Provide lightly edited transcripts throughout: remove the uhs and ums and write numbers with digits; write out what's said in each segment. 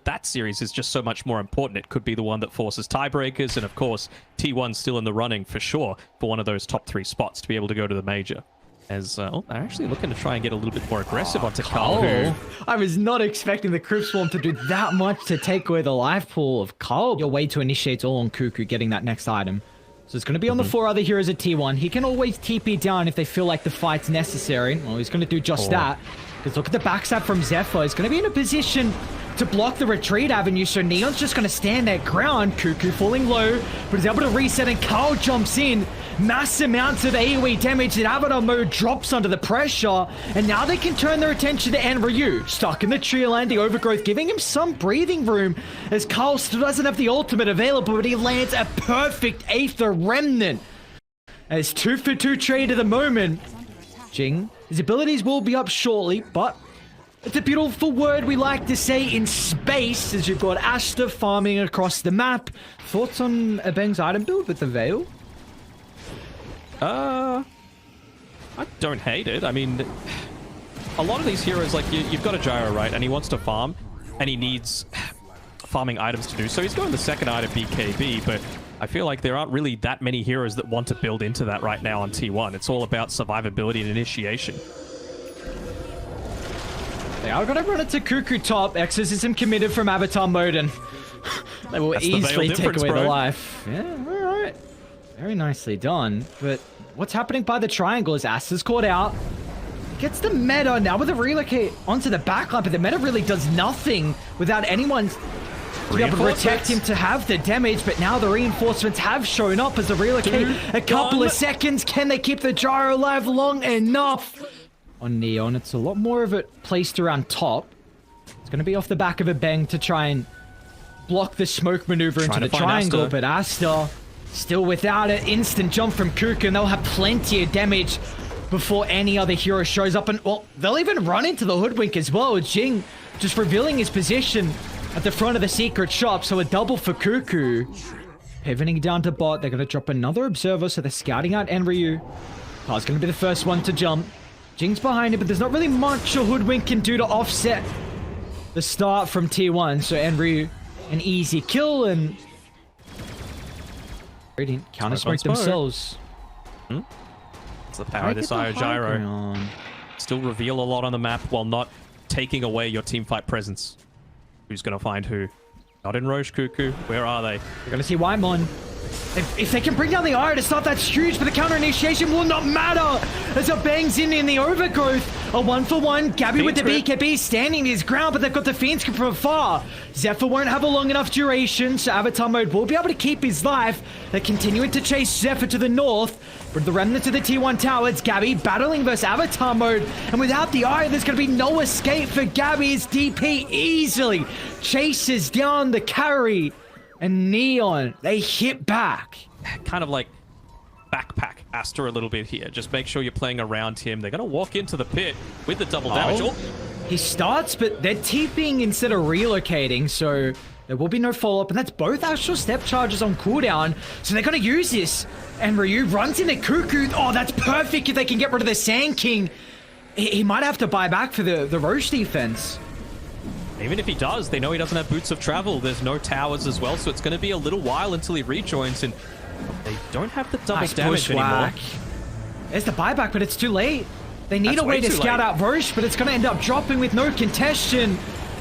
that series is just so much more important. It could be the one that forces tiebreakers, and of course, T1's still in the running for sure for one of those top 3 spots to be able to go to the major. As they're actually looking to try and get a little bit more aggressive onto Carl. I was not expecting the Crypt Swarm to do that much to take away the life pool of Carl. Your way to initiate all on Cuckoo getting that next item. So it's going to be on the 4 other heroes at T1. He can always TP down if they feel like the fight's necessary. Well, he's going to do just that. Because look at the backstab from Zephyr. He's going to be in a position to block the retreat avenue, so Neon's just going to stand their ground. Cuckoo falling low, but he's able to reset, and Carl jumps in. Mass amounts of AoE damage that Avatar mode drops under the pressure, and now they can turn their attention to Enryu, stuck in the tree line, the overgrowth, giving him some breathing room, as Carl still doesn't have the ultimate available, but he lands a perfect Aether Remnant. As 2 for 2 trade at the moment. Jing, his abilities will be up shortly, but it's a beautiful word we like to say in space, as you've got Asta farming across the map. Thoughts on Abeng's item build with the Veil? I don't hate it. I mean, a lot of these heroes, like, you've got a Gyro, right? And he wants to farm, and he needs farming items to do. So he's going the second item BKB, but I feel like there aren't really that many heroes that want to build into that right now on T1. It's all about survivability and initiation. They are going to run it to Cuckoo top. Exorcism committed from Avatar mode, and they will easily take away the life. Yeah, alright. Very nicely done. But what's happening by the triangle is Asta's caught out. Gets the meta now with a relocate onto the backline, but the meta really does nothing without anyone to be able to protect him to have the damage. But now the reinforcements have shown up as a relocate. A couple of seconds. Can they keep the Gyro alive long enough? On Neon, it's a lot more of it placed around top. It's going to be off the back of a bang to try and block the smoke maneuver into the triangle, but Asta still without it. Instant jump from Cuckoo, and they'll have plenty of damage before any other hero shows up. And, well, they'll even run into the Hoodwink as well. Jing just revealing his position at the front of the secret shop, so a double for Cuckoo. Pivoting down to bot, they're going to drop another Observer, so they're scouting out Enryu. Car's going to be the first one to jump. Jing's behind it, but there's not really much a Hoodwink can do to offset the start from T1. So Enryu, an easy kill, and they didn't counter-smoke themselves. It's the power of this IO Gyro. Still reveal a lot on the map while not taking away your teamfight presence. Who's going to find who? Not in Roche, Cuckoo. Where are they? We're going to see Waimon. If they can bring down the iron, it's not that huge, but the counter initiation will not matter as it bangs in the overgrowth. A 1-for-1. Gabby with the BKB standing his ground, but they've got the Fiend Script from afar. Zephyr won't have a long enough duration, so Avatar mode will be able to keep his life. They're continuing to chase Zephyr to the north. But the remnant to the T1 tower, it's Gabby battling versus Avatar mode. And without the iron, there's going to be no escape for Gabby as DP easily chases down the carry. And Neon, they hit back. Kind of like backpack Asta a little bit here. Just make sure you're playing around him. They're going to walk into the pit with the double damage. Oh. He starts, but they're TPing instead of relocating, so there will be no follow-up. And that's both actual step charges on cooldown, so they're going to use this. And Ryu runs into Cuckoo. Oh, that's perfect if they can get rid of the Sand King. He might have to buy back for the Roche defense. Even if he does, they know he doesn't have boots of travel. There's no towers as well, so it's going to be a little while until he rejoins, and they don't have the double damage anymore. There's the buyback, but it's too late. They need a way to scout out Roche, but it's going to end up dropping with no contention.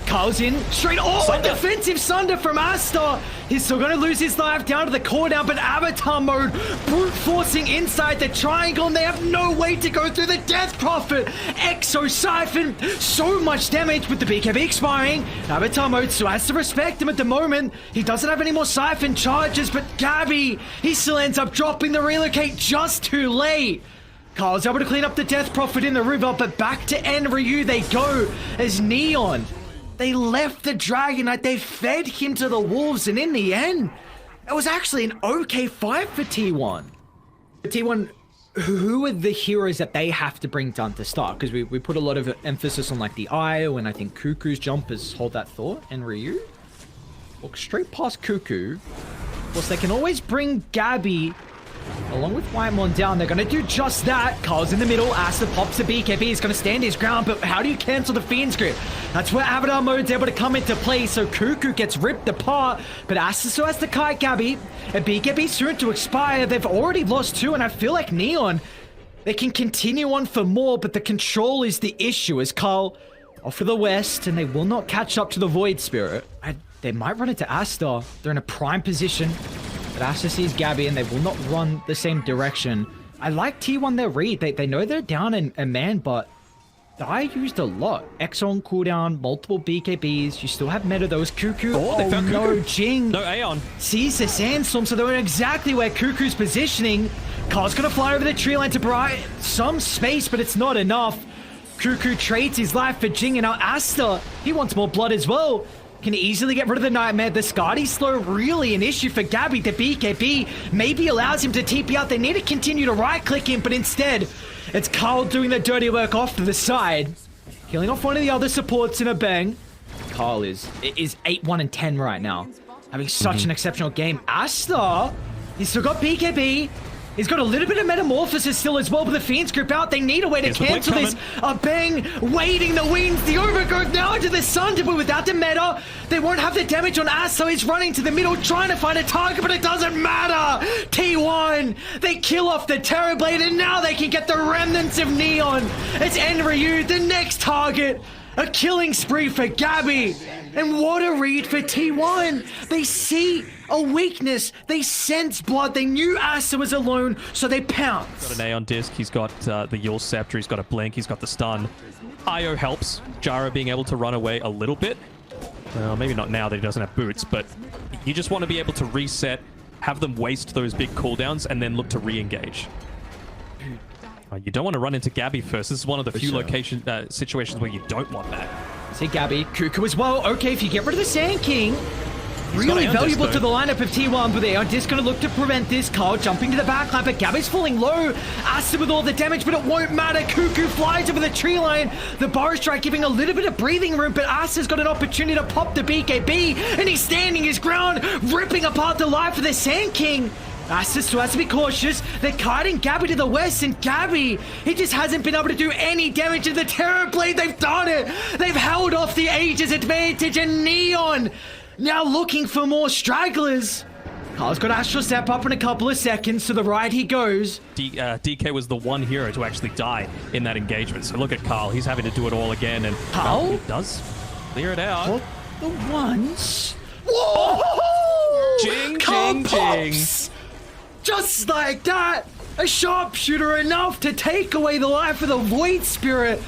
Carl's in straight. Oh, defensive Sunder from Asta. He's still going to lose his life down to the core down, but Avatar mode brute forcing inside the triangle, and they have no way to go through the Death Prophet. Exo Siphon, so much damage with the BKB expiring. Avatar mode still has to respect him at the moment. He doesn't have any more Siphon charges, but Gabby, he still ends up dropping the relocate just too late. Carl's able to clean up the Death Prophet in the river, but back to Enryu they go as Neon. They left the Dragon Knight, they fed him to the Wolves, and in the end, it was actually an okay fight for T1. T1, who are the heroes that they have to bring down to start? Because we put a lot of emphasis on like the IO, and I think Cuckoo's jump is hold that thought, and Ryu. Walk straight past Cuckoo. Of course, they can always bring Gabby along with Whitemon down. They're going to do just that. Carl's in the middle. Asta pops the BKB. He's going to stand his ground, but how do you cancel the Fiend's Grip? That's where Avatar Mode's able to come into play, so Cuckoo gets ripped apart, but Asta still has to kite Gabby, and BKB soon to expire. They've already lost 2, and I feel like Neon, they can continue on for more, but the control is the issue as Carl off to the west, and they will not catch up to the Void Spirit. They might run into Asta. They're in a prime position. But Asta sees Gabby, and they will not run the same direction. I like T1 their read. They know they're down a man, but I used a lot. X on cooldown, multiple BKBs. You still have meta those. Cuckoo. Oh, they found no, Cuckoo. Jing. No Aeon. Sees the Sandstorm, so they're exactly where Cuckoo's positioning. Carl's gonna fly over the tree line to provide some space, but it's not enough. Cuckoo trades his life for Jing, and now Asta, he wants more blood as well. Can easily get rid of the Nightmare. The Skadi slow really an issue for Gabby. The BKB maybe allows him to TP out. They need to continue to right-click him, but instead, it's Carl doing the dirty work off to the side. Killing off one of the other supports in a bang. Carl is 8-1 and 10 right now. Having such an exceptional game. Asta, he's still got BKB. He's got a little bit of Metamorphosis still as well, but the Fiend's Grip out. They need a way to cancel this. A bang, waiting the wings. The Overgrowth now into the Sunder, but without the meta, they won't have the damage on Ass, so he's running to the middle, trying to find a target, but it doesn't matter. T1, they kill off the Terrorblade, and now they can get the remnants of Neon. It's Enryu, the next target. A killing spree for Gabby. And what a read for T1. They see a weakness. They sense blood. They knew Asta was alone, so they pounce. Got an Aeon Disc. He's got the Yule Scepter. He's got a Blink. He's got the stun. Io helps. Jara being able to run away a little bit. Well, maybe not now that he doesn't have boots, but you just want to be able to reset, have them waste those big cooldowns, and then look to re-engage. You don't want to run into Gabby first. This is one of the few situations where you don't want that. See Gabby, Cuckoo as well. Okay, if you get rid of the Sand King, really valuable to the lineup of T1, but they are just going to look to prevent this. Carl jumping to the backline, but Gabby's falling low. Asta with all the damage, but it won't matter. Cuckoo flies over the tree line. The Bar Strike giving a little bit of breathing room, but Asta's got an opportunity to pop the BKB, and he's standing his ground, ripping apart the life of the Sand King. Asta still has to be cautious. They're kiting Gabby to the west, and Gabby, he just hasn't been able to do any damage to the Terrorblade. They've done it. They've held off the Aegis advantage, and Neon now looking for more stragglers. Carl's got Astral Step up in a couple of seconds. To the right he goes. DK was the one hero to actually die in that engagement. So look at Carl. He's having to do it all again, and Carl he does clear it out. What the once? Whoa! Jing, Carl jing, pops! jing. Just like that, a sharpshooter enough to take away the life of the Void Spirit.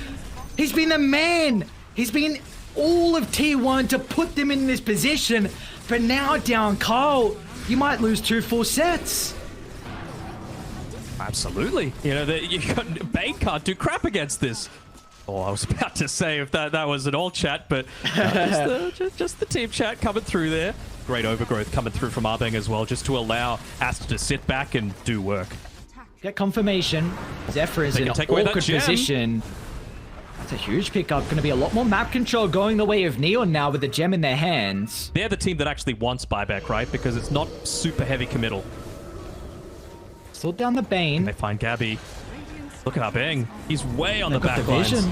He's been the man. He's been all of T1 to put them in this position. But now down Carl, you might lose 2 full sets. Absolutely. You know, Bane can't do crap against this. Oh, I was about to say if that was an all chat, but just the team chat coming through there. Great overgrowth coming through from Arbeng as well, just to allow Asta to sit back and do work. Get confirmation. Zephyr is in an awkward position. That's a huge pickup. Going to be a lot more map control going the way of Neon now with the gem in their hands. They're the team that actually wants buyback, right? Because it's not super heavy committal. Still down the Bane. And they find Gabby. Look at Arbeng. He's way on the back lines.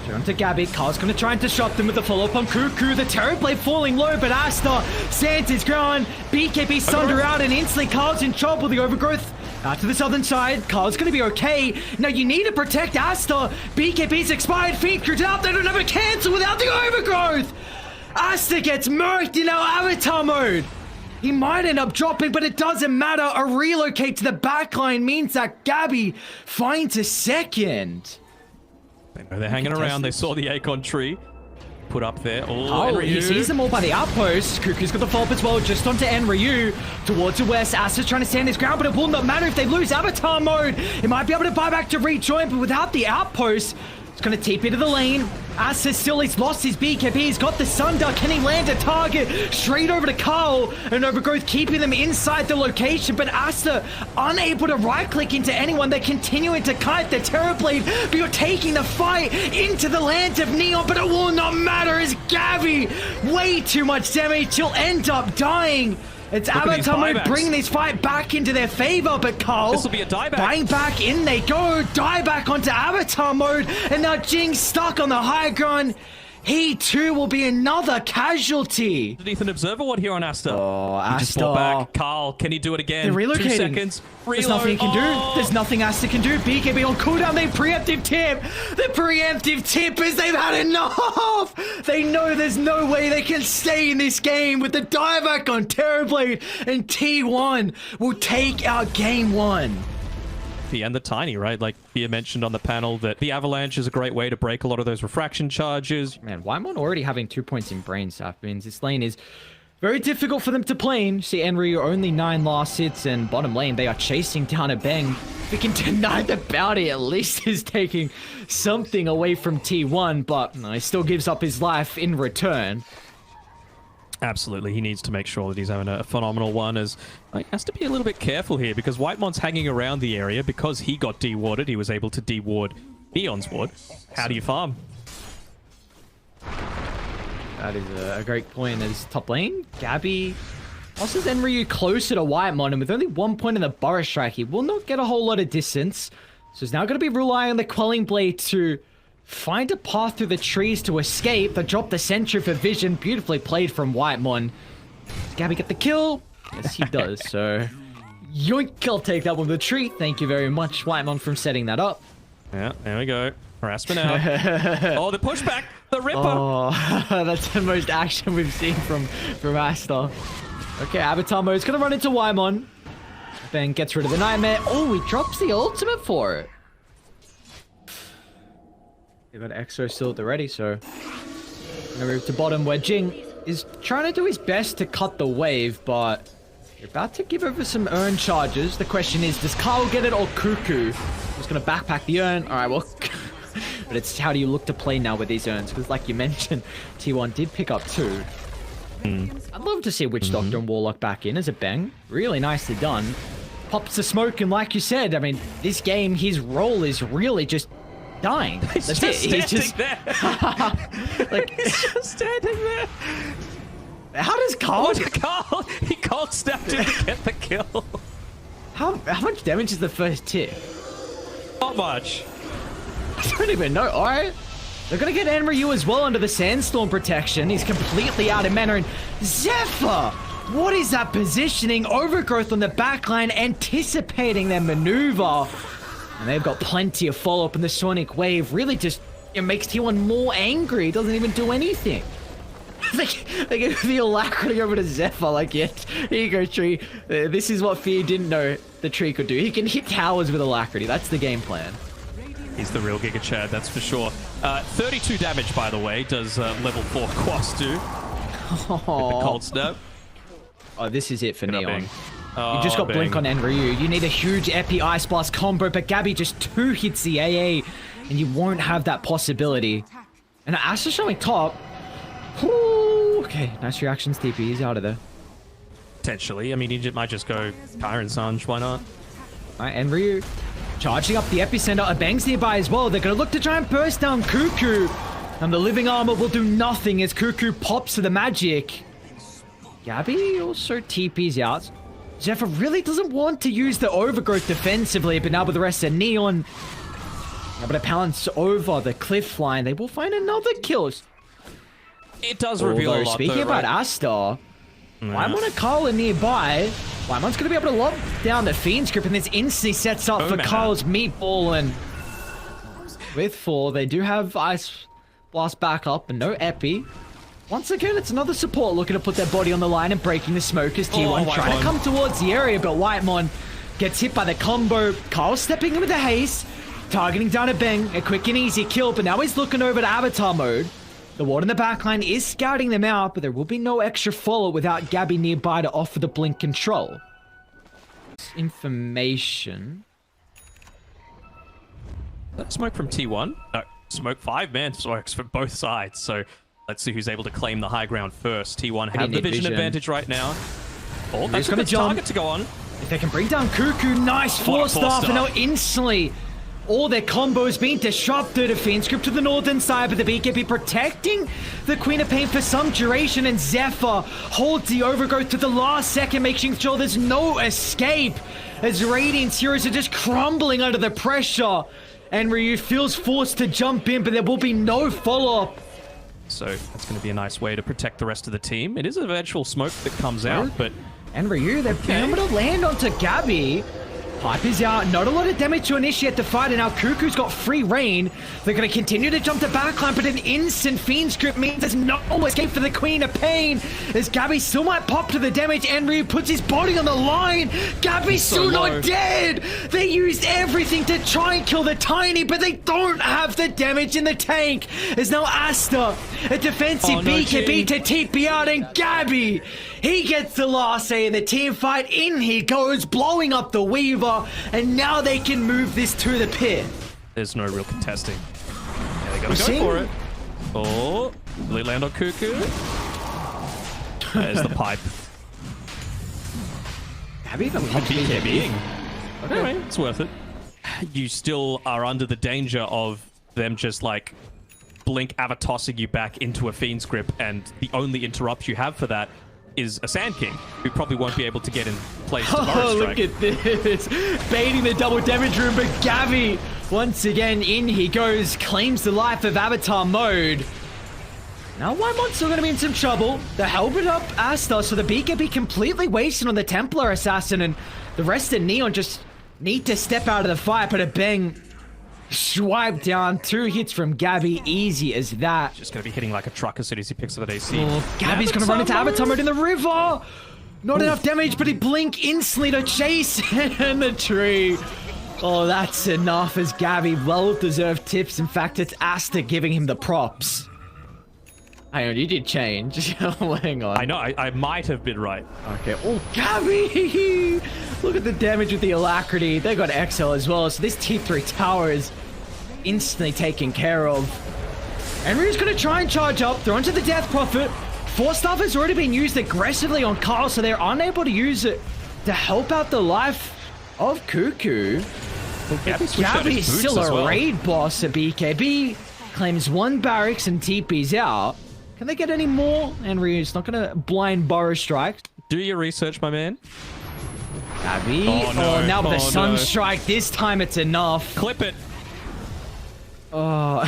Turn to Gabby. Carl's going to try and disrupt them with the follow-up on Cuckoo. The Terrorblade falling low, but Asta stands his ground. BKB Sunder out, and instantly Carl's in trouble. The overgrowth out to the southern side. Carl's going to be okay. Now you need to protect Asta. BKB's expired. Fiend Crew's out. They don't have a cancel without the overgrowth. Asta gets murked in our avatar mode. He might end up dropping, but it doesn't matter. A relocate to the backline means that Gabby finds a second. They know they're hanging around. They saw the Acorn tree put up there. Oh, he sees them all by the outpost. Cuckoo's got the follow-up as well, just onto Enryu. Towards the west, Asta's trying to stand his ground, but it will not matter if they lose avatar mode. It might be able to buy back to rejoin, but without the outpost, it's going to TP to the lane. Asta still, he's lost his BKB. He's got the Sunder. Can he land a target? Straight over to Carl. And Overgrowth keeping them inside the location. But Asta unable to right-click into anyone. They're continuing to kite the Terrorblade. But you're taking the fight into the land of Neon. But it will not matter as Gabby, way too much damage. She'll end up dying. It's Avatar Mode bringing this fight back into their favor, but Carl... This will be a dieback. Buying back in they go. Dieback onto Avatar Mode. And now Jing's stuck on the high ground. He too will be another casualty. Underneath an observer ward here on Asta. Oh, He just brought back. Carl, can he do it again? They're relocating. 2 seconds. Reload. There's nothing he can do. There's nothing Asta can do. BKB on cooldown. They preemptive tip. The preemptive tip is they've had enough. They know there's no way they can stay in this game with the dieback on Terrorblade, and T1 will take out game 1. And the Tiny, right? Like Fia mentioned on the panel that the Avalanche is a great way to break a lot of those refraction charges. Man, Waimon already having 2 points in brain stuff means this lane is very difficult for them to play in. See, Enryu only 9 last hits, and bottom lane, they are chasing down a Bang. If we can deny the bounty, at least is taking something away from T1, but he still gives up his life in return. Absolutely, he needs to make sure that he's having a phenomenal one, as he has to be a little bit careful here, because Whitemon's hanging around the area. Because he got dewarded, he was able to deward Neon's ward. How do you farm? That is a great point. As top lane, Gabby tosses Enryu closer to Whitemon, and with only 1 point in the Burrow Strike, he will not get a whole lot of distance. So he's now going to be relying on the Quelling Blade to find a path through the trees to escape. They drop the sentry for vision. Beautifully played from Whitemon. Does Gabby get the kill? Yes, he does. So, yoink, I'll take that one with a treat. Thank you very much, Whitemon, from setting that up. Yeah, there we go. Harassment out. Oh, the pushback. The Ripper. Oh, that's the most action we've seen from Asta. Okay, Avatar Mode's going to run into Whitemon. Ben gets rid of the Nightmare. Oh, he drops the ultimate for it. They've got Exo still at the ready, so... I'm gonna move to bottom, where Jing is trying to do his best to cut the wave, but... They're about to give over some urn charges. The question is, does Carl get it or Cuckoo? Who's gonna backpack the urn? Alright, well... but it's how do you look to play now with these urns? Because like you mentioned, T1 did pick up 2. I'd love to see Witch Doctor and Warlock back in as a Bang. Really nicely done. Pops the smoke, and like you said, I mean, this game, his role is really just... dying. He's That's just it. standing He's just there. like He's just standing there. How does Carl? He cold snapped him to get the kill. How much damage is the first tier? Not much. I don't even know. All right, they're gonna get Enryu as well under the sandstorm protection. He's completely out of mana. And Zephyr, what is that positioning? Overgrowth on the backline, anticipating their maneuver. And they've got plenty of follow-up, and the Sonic Wave really just makes T1 more angry. It doesn't even do anything. they give the alacrity over to Zephyr, like, yeah, here you go, Tree. This is what Fear didn't know the Tree could do. He can hit towers with alacrity. That's the game plan. He's the real Giga Chad, that's for sure. 32 damage, by the way, does level 4 Quas do. With the cold snap. Oh, this is it for Neon. Oh, You just got Bang. Blink on Enryu. You need a huge Epi Ice Blast combo, but Gabby just 2 hits the AA, and you won't have that possibility. And Asta showing top. Whew. Okay, nice reactions, TP. He's out of there. Potentially. I mean, he might just go Kyron Sanj. Why not? Alright, Enryu charging up the epicenter. A Bang's nearby as well. They're going to look to try and burst down Cuckoo. And the living armor will do nothing as Cuckoo pops to the magic. Gabby also TP's out. Zephyr really doesn't want to use the overgrowth defensively, but now with the rest of Neon able to pounce over the cliff line, they will find another kill. It does reveal a lot, speaking though, about right? Asta, Waimon and Carl are nearby. Waimon's going to be able to lock down the Fiend's grip, and this instantly sets up for Carl's meatball. And with 4, they do have Ice Blast back up and no Epi. Once again, it's another support looking to put their body on the line and breaking the smoke as T1 trying to come towards the area, but Whitemon gets hit by the combo. Carl stepping in with the haste, targeting down a Bang, a quick and easy kill, but now he's looking over to Avatar Mode. The ward in the backline is scouting them out, but there will be no extra follow without Gabby nearby to offer the blink control. Information. Smoke from T1. No, smoke 5 man smokes for both sides, so let's see who's able to claim the high ground first. T1 have the vision advantage right now. Oh, that's a good target to go on. If they can bring down Cuckoo, nice force staff, and now instantly All their combos being disrupted. A Fiend Script to the northern side, but the BKB protecting the Queen of Pain for some duration, and Zephyr holds the overgrowth to the last second, making sure there's no escape as Radiant's heroes are just crumbling under the pressure. And Ryu feels forced to jump in, but there will be no follow-up. So that's going to be a nice way to protect the rest of the team. It is a eventual smoke that comes out, but... And Ryu, they're able to land onto Gabby. Pipe is out, not a lot of damage to initiate the fight, and now Cuckoo's got free reign. They're going to continue to jump the backline, but an instant Fiend Script means there's no escape for the Queen of Pain, as Gabby still might pop to the damage, and Ryu puts his body on the line. Gabby's still not dead! They used everything to try and kill the Tiny, but they don't have the damage in the tank. There's now Asta, a defensive BKB to TP out, and Gabby, he gets the last say in the team fight. In he goes, blowing up the Weaver, and now they can move this to the pit. There's no real contesting. Yeah, they gotta go for it. Oh, will it land on Cuckoo? There's the pipe. Gabby, the BKBing. Anyway, it's worth it. You still are under the danger of them just like blink tossing you back into a Fiend's grip, and the only interrupt you have for that is a Sand King, who probably won't be able to get in place to Burrow Strike. Look at this. Baiting the double damage room, but Gabby, once again, in he goes, claims the life of Avatar mode. Now Wymont's still going to be in some trouble. They held it up Asta, so the BKB completely wasted on the Templar Assassin, and the rest of Neon just need to step out of the fight, but a bang. Swipe down, 2 hits from Gabby, easy as that. Just gonna be hitting like a truck as soon as he picks up that AC. Oh, Gabby's gonna run into Avatar mode in the river. Not enough damage, but he blink instantly to chase in the tree. Oh, that's enough as Gabby well-deserved tips. In fact, it's Asta giving him the props. Hang on, you did change. Hang on. I know, I might have been right. Okay. Oh, Gabby! Look at the damage with the Alacrity. They got XL as well, so this T3 tower is instantly taken care of. And Ryu's gonna try and charge up. They're onto the Death Prophet. Force Staff has already been used aggressively on Carl, so they're unable to use it to help out the life of Cuckoo. Well, Gabby's still a raid boss at BKB. Claims 1 barracks and TP's out. Can they get any more? And Ryu's not gonna blind Burrow Strike. Do your research, my man. Gabby. Oh, now with the Sunstrike. This time it's enough. Clip it. Oh,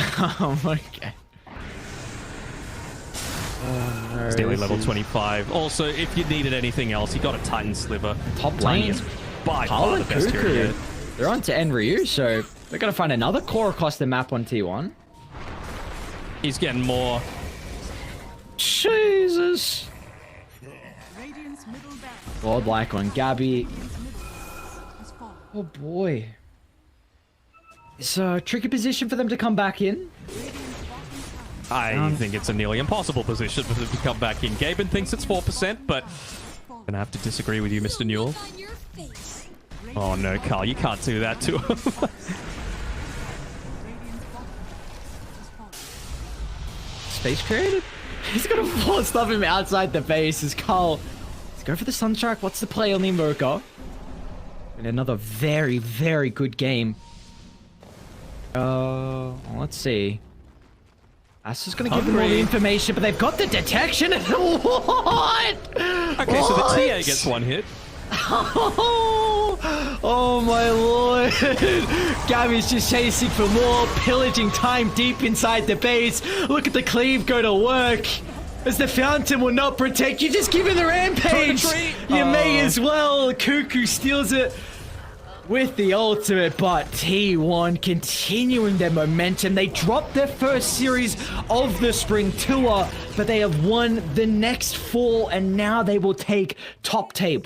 okay. Oh, Still level 25. Also, if you needed anything else, you got a Titan Sliver. Top lane is by far the best hero yet. They're on to Enryu, so they're gonna find another core across the map on T1. He's getting more. Jesus. Godlike on Gabby. Oh boy. It's a tricky position for them to come back in. I think it's a nearly impossible position for them to come back in. Gaben thinks it's 4%, but I'm gonna have to disagree with you, Mr. Newell. Oh no, Carl, you can't do that to him. Space created? He's gonna force stuff him outside the base as Carl. Let's go for the Sunstrike. What's the play on the Invoker? And another very, very good game. Let's see. Asta's gonna give them all the information, but they've got the detection. What? Okay, so the TA gets 1 hit. Oh my lord. Gabby's just chasing for more, pillaging time deep inside the base. Look at the cleave go to work. As the fountain will not protect you, just give it the rampage. You may as well. Cuckoo steals it with the ultimate, but T1 continuing their momentum. They dropped their first series of the spring tour, but they have won the next 4, and now they will take top table.